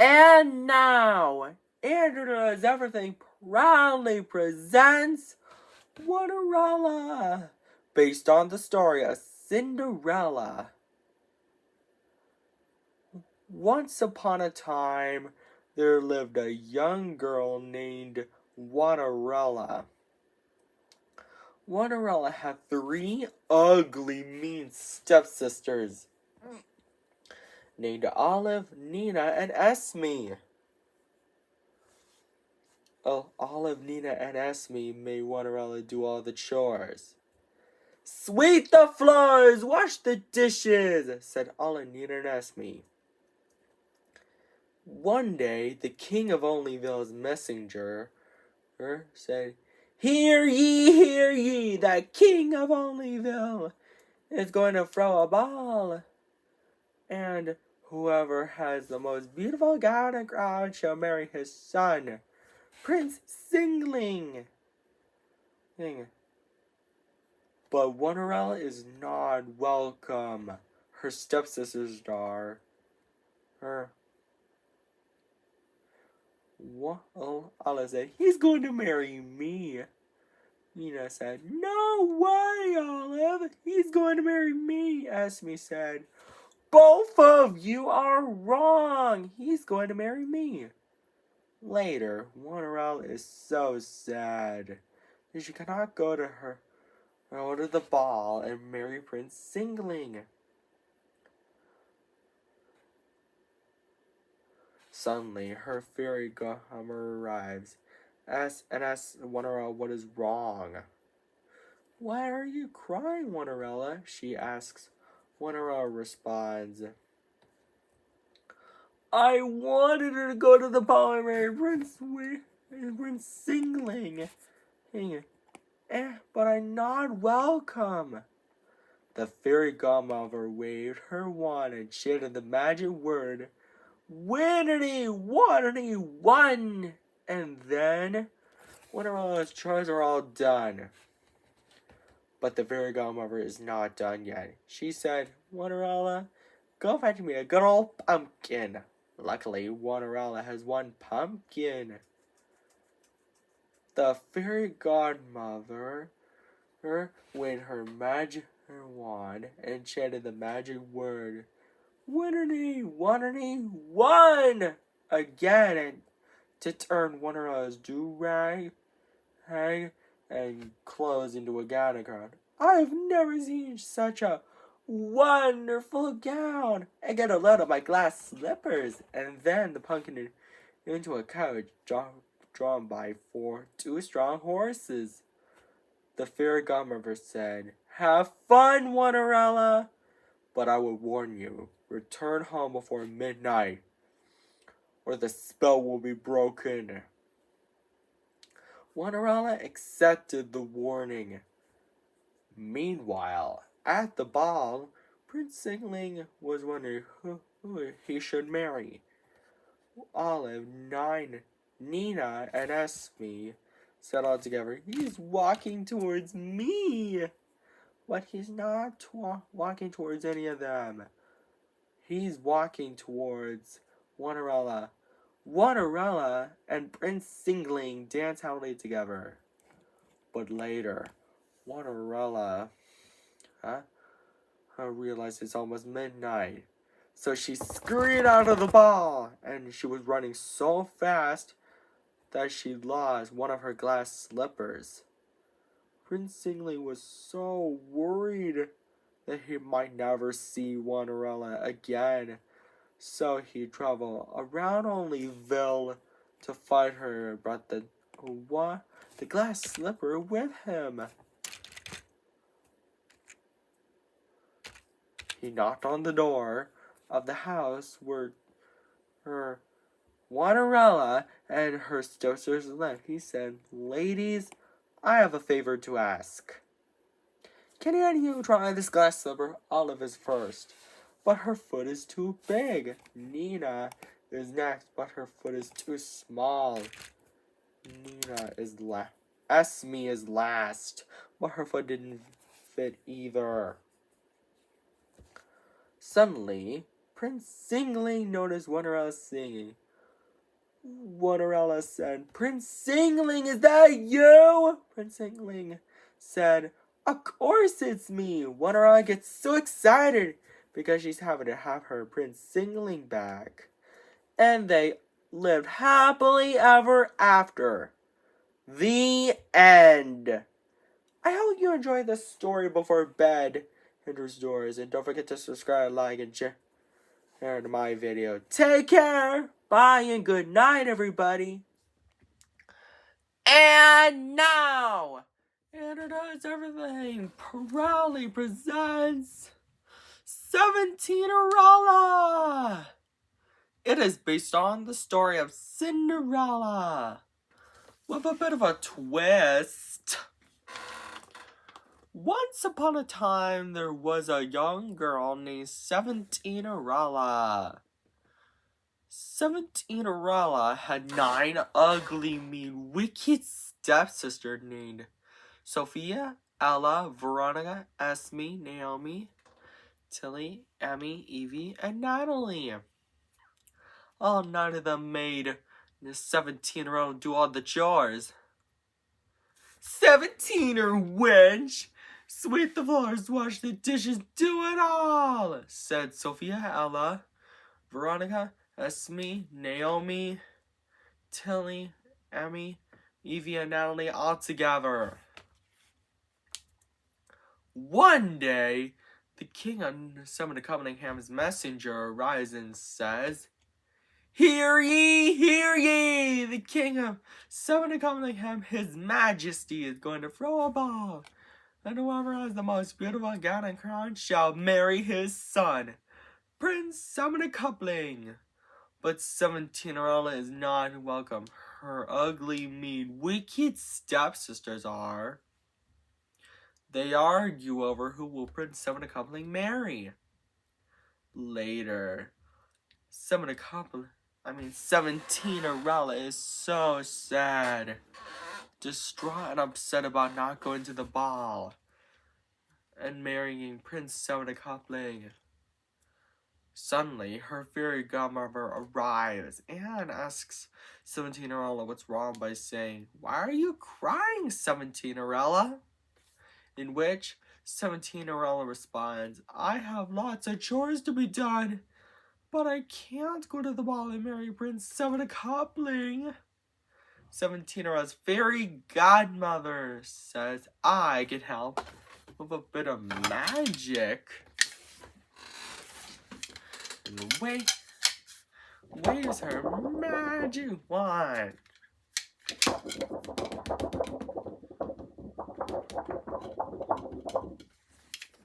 And now, Andrew Does Everything proudly presents Cinderella, based on the story of Cinderella. Once upon a time, there lived a young girl named Cinderella. Cinderella had 3 ugly, mean stepsisters named Olive, Nina, and Esme. Olive, Nina, and Esme made Cinderella do all the chores. "Sweep the floors, wash the dishes," said Olive, Nina, and Esme. One day, the king of Onlyville's messenger said, hear ye, the king of Onlyville is going to throw a ball. And whoever has the most beautiful gown and crown shall marry his son, Prince Singling. But Cinderella is not welcome. Her stepsisters are. Olive said, he's going to marry me. Nina said, no way, Olive. He's going to marry me. Esme said, both of you are wrong. He's going to marry me. Later, Cinderella is so sad that she cannot go to the ball and marry Prince Singling. Suddenly, her fairy godmother arrives and asks Cinderella what is wrong. Why are you crying, Cinderella? She asks. Cinderella responds, I wanted her to go to the ball and marry Prince Singling, but I'm not welcome. The fairy godmother waved her wand and chanted the magic word, Winnity, Waterity, one! And then, Cinderella's chores are all done. But the fairy godmother is not done yet. She said, Cinderella, go fetch me a good old pumpkin. Luckily, Cinderella has one pumpkin. The fairy godmother waved her magic wand and chanted the magic word, Winnity, Waterity, one! Again, and to turn Cinderella's do-rag and clothes into a gown. I've never seen such a wonderful gown. I get a load of my glass slippers, and then the pumpkin into a carriage drawn by 2 strong horses. The fairy godmother said, have fun, Cinderella, but I will warn you, return home before midnight, or the spell will be broken. Cinderella accepted the warning. Meanwhile, at the ball, Prince Singling was wondering who he should marry. Olive, Nina, and Esme said all together, he's walking towards me. But he's not walking towards any of them. He's walking towards Cinderella. Cinderella and Prince Singling dance happily together. But later, Cinderella realized it's almost midnight. So she scurried out of the ball, and she was running so fast that she lost one of her glass slippers. Prince Singling was so worried that he might never see Cinderella again. So he traveled around Onlyville to find her and brought the glass slipper with him. He knocked on the door of the house where her Cinderella and her stepsisters lived. He said, ladies, I have a favor to ask. Can any of you try this glass slipper? Olive is first, but her foot is too big. Nina is next, but her foot is too small. Esme is last, but her foot didn't fit either. Suddenly, Prince Singling noticed Cinderella singing. Cinderella said, Prince Singling, is that you? Prince Singling said, of course it's me. Cinderella gets so excited because she's having to have her Prince Singling back. And they lived happily ever after. The end. I hope you enjoyed this story before bed enters doors. And don't forget to subscribe, like, and share to my video. Take care. Bye and good night, everybody. And now, Introduce Everything proudly presents 17-Cinderella. It is based on the story of Cinderella, with a bit of a twist. Once upon a time, there was a young girl named 17-Cinderella. 17-Cinderella had 9 ugly, mean, wicked stepsisters named Sophia, Ella, Veronica, Esme, Naomi, Tilly, Emmy, Evie, and Natalie. All 9 of them made the 17-year-old do all the chores. 17-er wench! Sweep the floors, wash the dishes, do it all! Said Sophia, Ella, Veronica, Esme, Naomi, Tilly, Emmy, Evie, and Natalie all together. One day, the king on some of the Cunningham's messenger arrives and says, Hear ye, the king of some of the Cunningham, his majesty, is going to throw a ball, and whoever has the most beautiful gown and crown shall marry his son, Prince Summoner Coupling. But 17-Cinderella is not welcome. Her ugly, mean, wicked stepsisters are. They argue over who will Prince Summoner Coupling marry. Later, 17-Cinderella is so sad, distraught and upset about not going to the ball and marrying Prince Summoner Coupling. Suddenly, her fairy godmother arrives and asks 17-Cinderella what's wrong by saying, Why are you crying, 17-Cinderella? In which 17-Cinderella responds, I have lots of chores to be done, but I can't go to the ball and marry Prince Summoner Coupling. 17-Cinderella's fairy godmother says, I can help with a bit of magic. And where's her magic wand?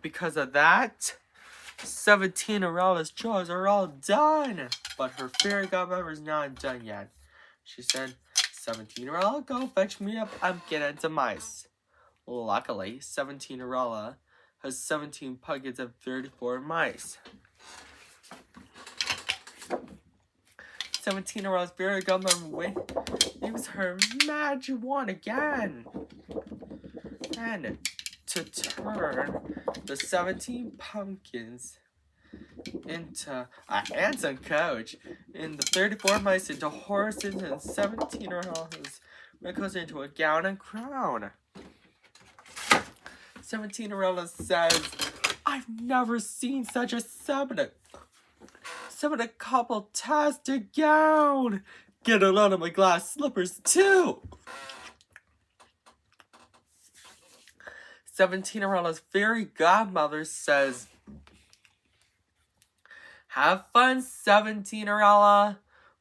Because of that, 17-Cinderella's chores are all done. But her fairy godmother's not done yet. She said, 17-Cinderella, go fetch me a pumpkin and some mice. Luckily, 17-Cinderella has 17 pumpkins and 34 mice. 17-Cinderella's fairy godmother uses her magic wand again. And to turn the 17 pumpkins into a handsome coach, and the 34 mice into horses, and 17-Cinderella's goes into a gown and crown. 17-Cinderella says, I've never seen such a Summoner couple-tastic gown. Get a load of my glass slippers too. 17-Cinderella's fairy godmother says, Have fun, 17-Cinderella,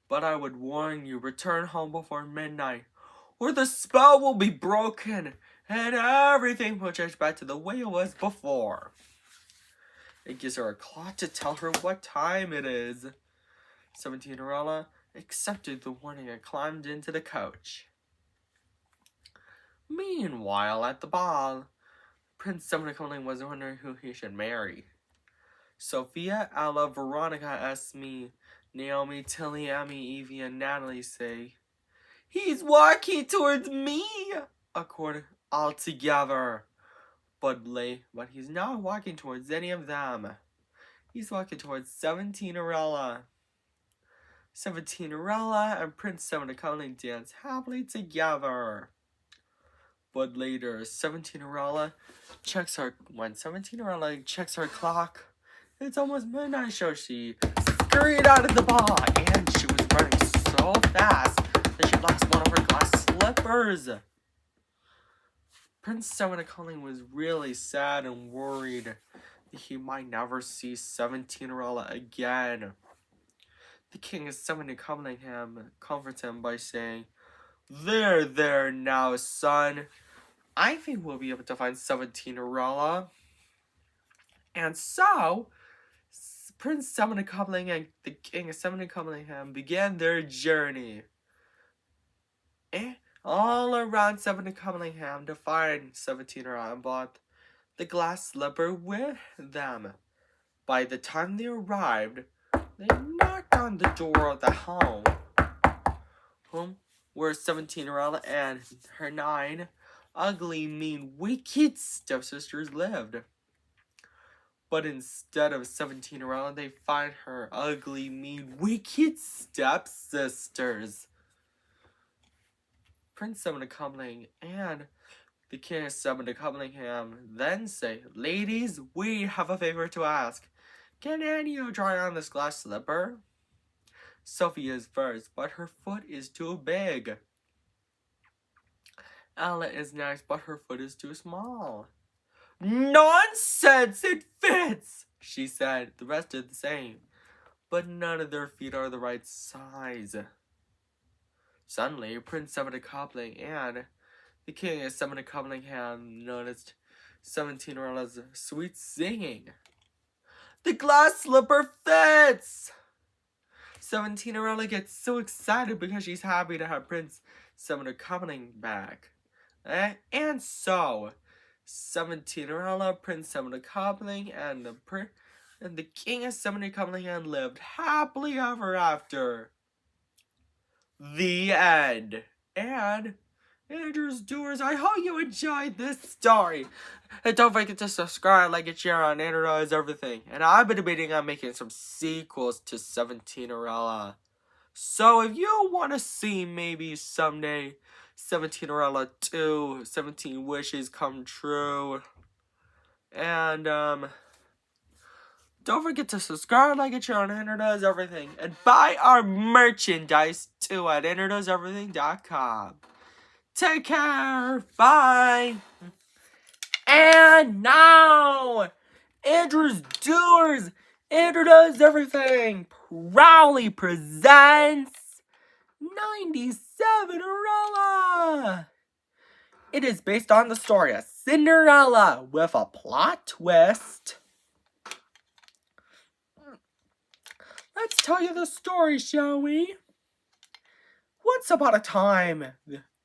but I would warn you, return home before midnight, or the spell will be broken, and everything will change back to the way it was before. It gives her a clock to tell her what time it is. 17-Cinderella accepted the warning and climbed into the coach. Meanwhile, at the ball, Prince Summoner Coupling was wondering who he should marry. Sophia, Ella, Veronica, Esme, Naomi, Tilly, Emmy, Evie, and Natalie say, He's walking towards me! According all together. But he's not walking towards any of them. He's walking towards 17-Cinderella. Cinderella and Prince Cinderella dance happily together. But later, Cinderella checks her clock. It's almost midnight, so she scurried out of the ball, and she was running so fast that she lost one of her glass slippers. Prince Cinderella was really sad and worried that he might never see Cinderella again. The king of Cinderella comforts him by saying, There now, son. I think we'll be able to find Cinderella." And so, Prince Cinderella and the king of Cinderella began their journey. All around Cinderella to find Cinderella and brought the glass slipper with them. By the time they arrived, they knocked on the door of the home where Cinderella and her 9 ugly, mean, wicked stepsisters lived. But instead of Cinderella, they find her ugly, mean, wicked stepsisters. Prince Cinderella and the king of Cinderella then say, Ladies, we have a favor to ask. Can any of you try on this glass slipper? Sophie is first, but her foot is too big. Ella is next, but her foot is too small. Nonsense! It fits! She said. The rest did the same, but none of their feet are the right size. Suddenly, Prince Cinderella and the king of Cinderella noticed Cinderella's sweet singing. The glass slipper fits! Cinderella gets so excited because she's happy to have Prince Cinderella back. And so, Cinderella, Prince Cinderella, and the king of Cinderella lived happily ever after. The end. And Andrew's Doers, I hope you enjoyed this story. And don't forget to subscribe, like, and share on Andrew Does Everything. And I've been debating on making some sequels to Cinderella. So if you want to see maybe someday Cinderella 2, 17 Wishes Come True. And don't forget to subscribe, like, and share on Andrew Does Everything. And buy our merchandise too at andrewdoeseverything.com. Take care. Bye. And now, Andrew's Doers, Andrew Does Everything, proudly presents 97-erella. It is based on the story of Cinderella with a plot twist. Let's tell you the story, shall we? Once upon a time,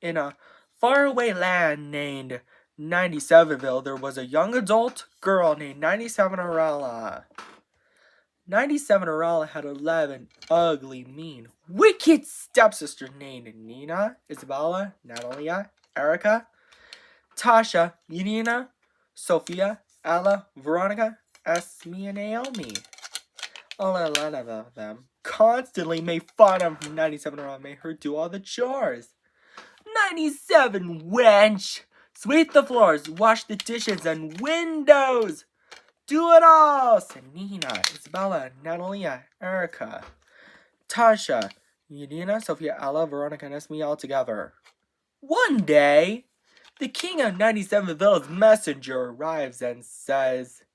in a faraway land named 97ville, there was a young adult girl named 97-erella. 97-erella had 11 ugly, mean, wicked stepsisters named Nina, Isabella, Natalia, Erica, Tasha, Yelena, Sophia, Ella, Veronica, Esme, and Naomi. All 11 of them constantly made fun of 97-erella, made her do all the chores. 97, wench! Sweep the floors, wash the dishes and windows. Do it all, said Nina, Isabella, Natalia, Erica, Tasha, Yelena, Sophia, Ella, Veronica, and Esme all together. One day, the king of 97ville's messenger arrives and says,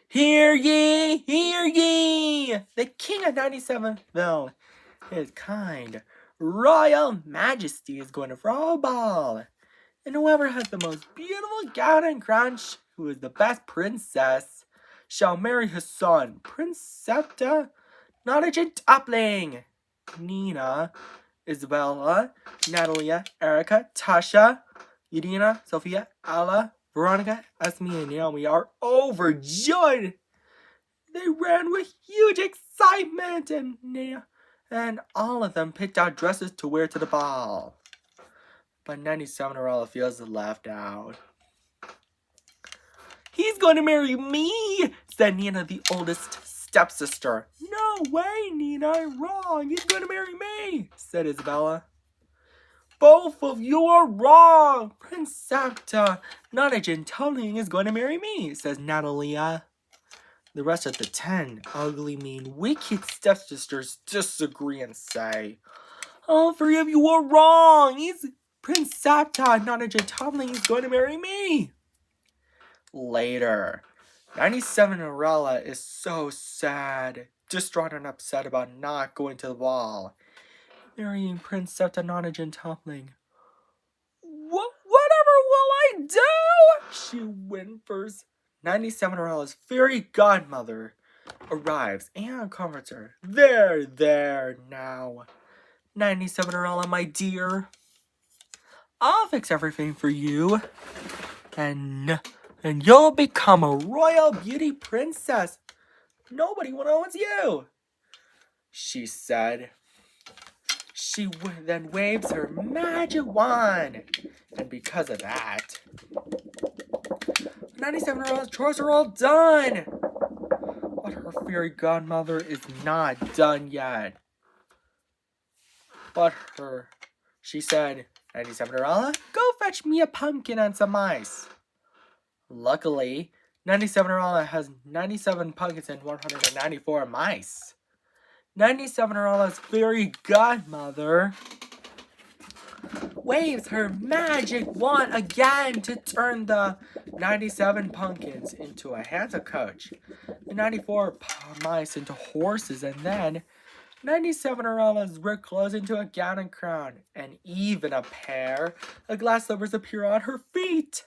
Hear ye, hear ye! The king of 97ville, his kind, royal majesty is going to throw a ball. And whoever has the most beautiful gown and crown, who is the best princess, shall marry his son, Prince Septa, Nottage Toppling. Nina, Isabella, Natalia, Erica, Tasha, Yelena, Sophia, Ella, Veronica, Esme, and Naomi are overjoyed. They ran with huge excitement, and all of them picked out dresses to wear to the ball. But 97-erella feels left out. He's going to marry me, said Nina, the oldest stepsister. No way, Nina, I'm wrong. He's going to marry me, said Isabella. Both of you are wrong. Prince Sapta, not a gentleman, is going to marry me, says Natalia. The rest of the 10 ugly, mean, wicked stepsisters disagree and say, all 3 of you are wrong. He's Prince Sapta, not a gentleman, is going to marry me. Later, 97 Cinderella is so sad, distraught and upset about not going to the ball. Marrying Prince Sapta, not a gentleman. Whatever will I do? She whimpers. 97 Cinderella's fairy godmother arrives and comforts her. There now. 97 Cinderella, my dear. I'll fix everything for you. And you'll become a royal beauty princess. Nobody will know it's you, she said. She then waves her magic wand. And because of that, 97 Cinderella's chores are all done. But her fairy godmother is not done yet. She said, 97 Cinderella, go fetch me a pumpkin and some mice. Luckily, 97 Cinderella has 97 pumpkins and 194 mice. 97 Cinderella's fairy godmother waves her magic wand again to turn the 97 pumpkins into a Santa coach, the 94 mice into horses, and then 97 Cinderella's red clothes into a gown and crown, and even a pair of glass slippers appear on her feet.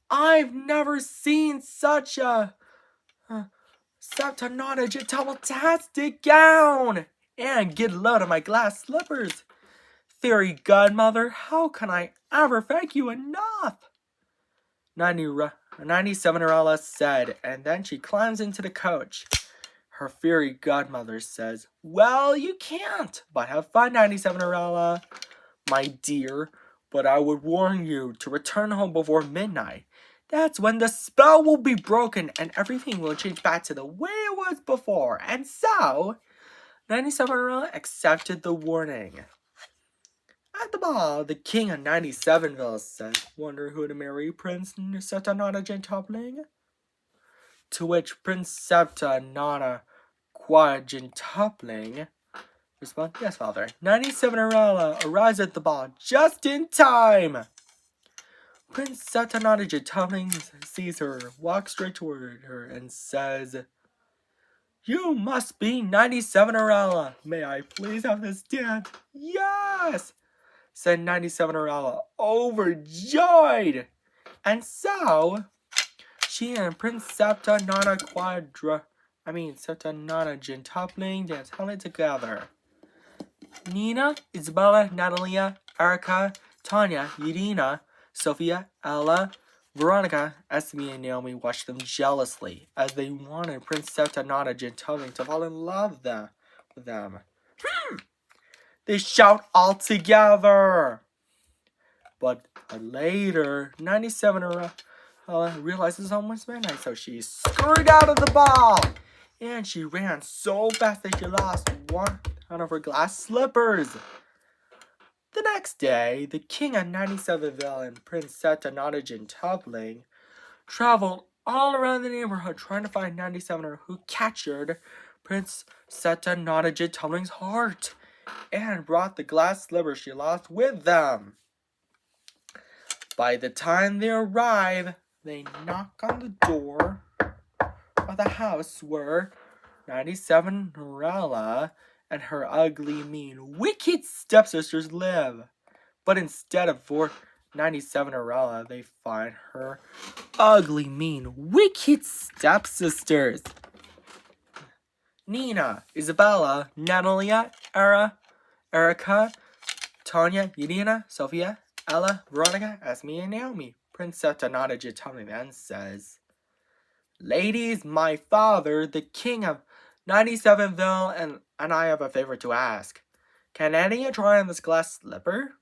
I've never seen such a fantastic gown, and get a load of my glass slippers. Fairy godmother, how can I ever thank you enough? 97 Cinderella said, and then she climbs into the coach. Her fairy godmother says, well, you can't, but have fun, 97 Cinderella, my dear, but I would warn you to return home before midnight. That's when the spell will be broken and everything will change back to the way it was before. And so, 97 Cinderella accepted the warning. At the ball, the king of 97ville said, wonder who to marry, Prince Septa Nana Gentopling? To which Prince Septa Nana Quadgentopling responded, yes, father. 97 Cinderella arrives at the ball just in time. Prince Septa Nana Gentopling sees her, walks straight toward her, and says, you must be 97 Cinderella. May I please have this dance? Yes, said 97 Cinderella, overjoyed. And so, she and Prince Septa Nana Gentopling dance happily together. Nina, Isabella, Natalia, Erica, Tanya, Yelena, Sophia, Ella, Veronica, Esme, and Naomi watched them jealously as they wanted Prince Septa Nana Gentopling to fall in love with them. They shout all together. But later, 97 realizes it's almost midnight, so she scurried out of the ball. And she ran so fast that she lost one of her glass slippers. The next day, the king of 97ville and Prince Septa Nana Gentopling traveled all around the neighborhood trying to find 97 who captured Prince Septa Nana Gentopling's heart and brought the glass slippers she lost with them. By the time they arrive, they knock on the door of the house where 97 Cinderella and her ugly, mean, wicked stepsisters live. But instead of 97 Cinderella, they find her ugly, mean, wicked stepsisters. Nina, Isabella, Natalia, Erica, Tanya, Yelena, Sophia, Ella, Veronica, Esme, and Naomi. Prince Septa Nana Gentopling then says, ladies, my father, the king of 97ville, and I have a favor to ask. Can any of you try on this glass slipper?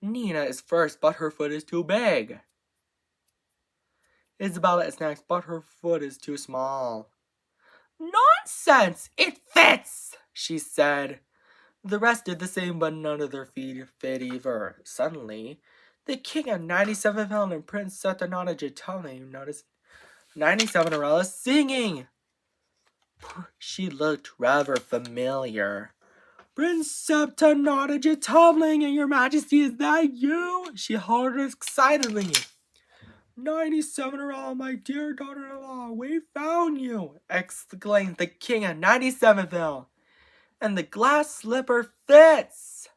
Nina is first, but her foot is too big. Isabella is next, but her foot is too small. Nonsense! It fits, she said. The rest did the same, but none of their feet fit either. Suddenly, the king of 97 fell and Prince Setanaja noticed 97 Cinderella singing. She looked rather familiar. Prince Setanaja tumbling, and your majesty, is that you? She hollered excitedly. 97 my dear daughter-in-law, we found you, exclaimed the king of 97ville. And the glass slipper fits.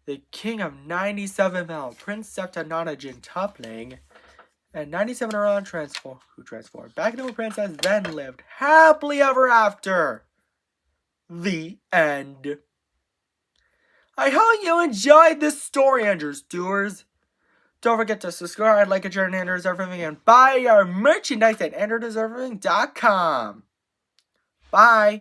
The king of 97ville, Prince Septanonagin Tupling, and 97 around who transformed back into a princess, then lived happily ever after. The end. I hope you enjoyed this story, underdoers. Don't forget to subscribe, like it, share, and Andrew Deserving, and buy our merchandise at andrewdeserving.com. Bye.